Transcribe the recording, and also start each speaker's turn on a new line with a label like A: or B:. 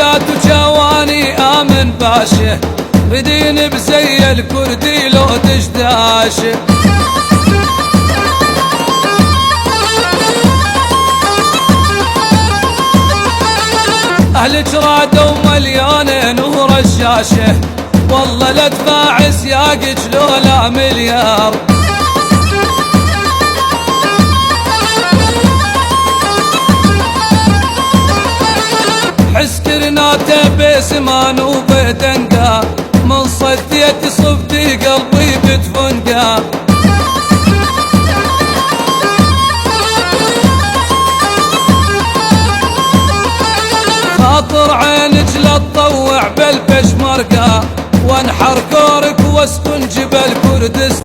A: حياة وجواني آمن باشه، بدين بزي الكردي لو دشداشه. أهل جرادة ومليانة نور الشاشة، والله لا تفاعل سياقك لولا مليار. حس كرناته بسمان وبدنقا، من صديت صفتي قلبي بتفنقا. خاطر عينك لا تطوع بالبشمرقة، وانحر كورك واسكن جبل